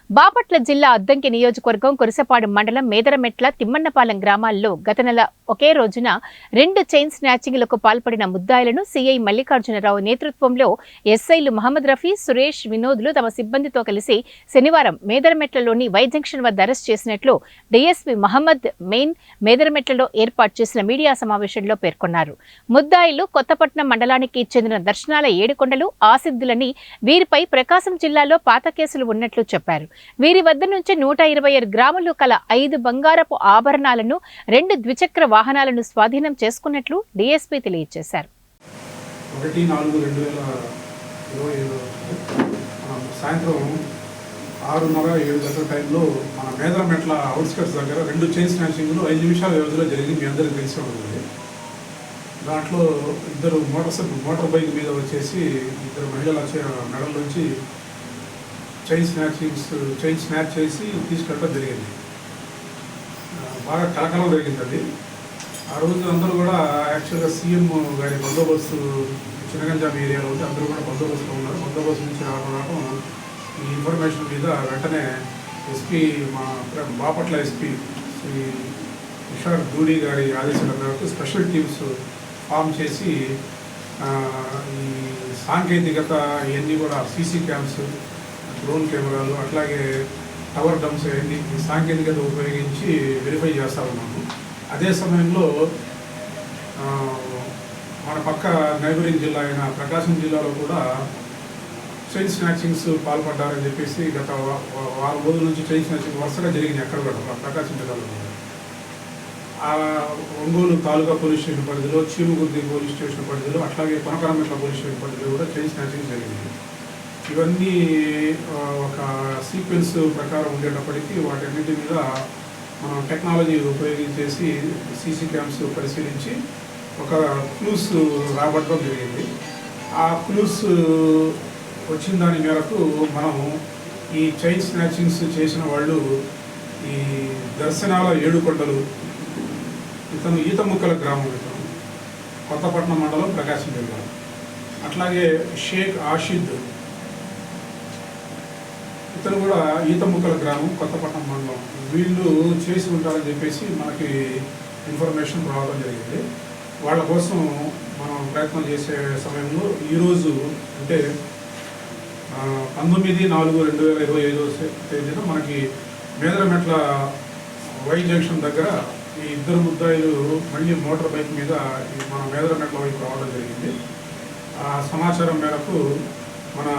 బాపట్ల జిల్లా అద్దంకి నియోజకవర్గం కురసపాడు మండలం మేదరమెట్ల తిమ్మన్నపాలెం గ్రామాల్లో గత నెల ఒకే రోజున 2 చైన్ స్నాచింగ్లకు పాల్పడిన ముద్దాయిలను సీఐ మల్లికార్జునరావు నేతృత్వంలో ఎస్ఐలు మహమ్మద్ రఫీ, సురేష్, వినోద్లు తమ సిబ్బందితో కలిసి శనివారం మేదరమెట్లలోని వై జంక్షన్ వద్ద అరెస్ట్ చేసినట్లు డీఎస్పీ మహమ్మద్ మెయిన్ మేదరమెట్లలో ఏర్పాటు చేసిన మీడియా సమావేశంలో పేర్కొన్నారు. ముద్దాయిలు కొత్తపట్నం మండలానికి చెందిన దర్శనాల ఏడుకొండలు, ఆసిద్దులని, వీరిపై ప్రకాశం జిల్లాలో పాత కేసులు ఉన్నట్లు చెప్పారు. వీరి వద్ద నుంచి 126 గ్రాములు కల 5 బంగారపు ఆభరణాలను, 2 ద్విచక్ర వాహనాలను స్వాధీనం చేసుకున్నట్లు డీఎస్పీ తెలియజేశారు. సాయంత్రం 6:30-7 గంటల టైంలో మన మేదరమెట్ల అవుట్స్కట్స్ దగ్గర 2 చైన్ స్నాచింగ్లు 5 నిమిషాల వ్యవధిలో జరిగింది. మీ అందరికీ తెలిసి ఉంటుంది. దాంట్లో ఇద్దరు మోటార్ బైక్ మీద వచ్చేసి ఇద్దరు మహిళల మెడల్లోంచి చైన్ స్నాచ్ చేసి తీసుకెళ్ళడం జరిగింది. బాగా కలకలం జరిగింది అది. ఆ రోజు అందరూ కూడా యాక్చువల్గా సీఎం గారి బందోబస్తు చినగంజాం ఏరియాలో ఉంటే అందరూ కూడా బందోబస్తులో ఉన్నారు. బందోబస్తు నుంచి రావడం ఈ ఇన్ఫర్మేషన్ మీద వెంటనే ఎస్పీ బాపట్ల ఎస్పీ శ్రీ కిషోర్ దూడి గారి ఆదేశాల మేరకు స్పెషల్ టీమ్స్ ఫామ్ చేసి ఈ సాంకేతికత ఇవన్నీ కూడా సీసీ క్యామ్స్, డ్రోన్ కెమెరాలు, అట్లాగే టవర్ డంప్స్ అవన్నీ ఈ సాంకేతికత ఉపయోగించి వెరిఫై చేస్తూ ఉన్నాము. అదే సమయంలో మన పక్క నైబరింగ్ జిల్లా అయిన ప్రకాశం జిల్లాలో కూడా చైన్ స్నాచింగ్స్ పాల్పడ్డారని చెప్పేసి గత వారం రోజుల నుంచి చైన్ స్నాచింగ్ వరుసగా జరిగింది. అక్కడ కూడా ప్రకాశం జిల్లాలో ఆ ఒంగోలు తాలూకా పోలీస్ స్టేషన్ పరిధిలో, చీమగుర్తి పోలీస్ స్టేషన్ పరిధిలో, అట్లాగే కొనకరమెట్ల పోలీస్ స్టేషన్ పరిధిలో కూడా చైన్ స్నాచింగ్ జరిగింది. ఇవన్నీ ఒక సీక్వెన్స్ ప్రకారం ఉండేటప్పటికీ వాటన్నిటి మీద మనం టెక్నాలజీ ఉపయోగించేసి సీసీ క్యామ్స్ పరిశీలించి ఒక క్లూస్ రాబట్టడం జరిగింది. ఆ క్లూస్ వచ్చిన దాని మేరకు మనం ఈ చైన్ స్నాచింగ్స్ చేసిన వాళ్ళు ఈ దర్శనాల ఏడుకొండలు, ఇతను ఈతముక్కల గ్రామం, ఇతను కొత్తపట్నం మండలం, ప్రకాశం జిల్లా. అట్లాగే షేక్ ఆషిద్, ఇతను కూడా ఈతముక్కల గ్రామం, కొత్తపట్నం మండలం. వీళ్ళు చేసి ఉంటారని చెప్పేసి మనకి ఇన్ఫర్మేషన్ రావడం జరిగింది. వాళ్ళ కోసం మనం ప్రయత్నం చేసే సమయంలో ఈరోజు అంటే 19/4/2025 తేదీన మనకి మేదరమెట్ల వై జంక్షన్ దగ్గర ఈ ఇద్దరు ముద్దాయిలు మళ్ళీ మోటార్ బైక్ మీద మన మేదరమెట్ల వైపు రావడం జరిగింది. ఆ సమాచారం మేరకు మన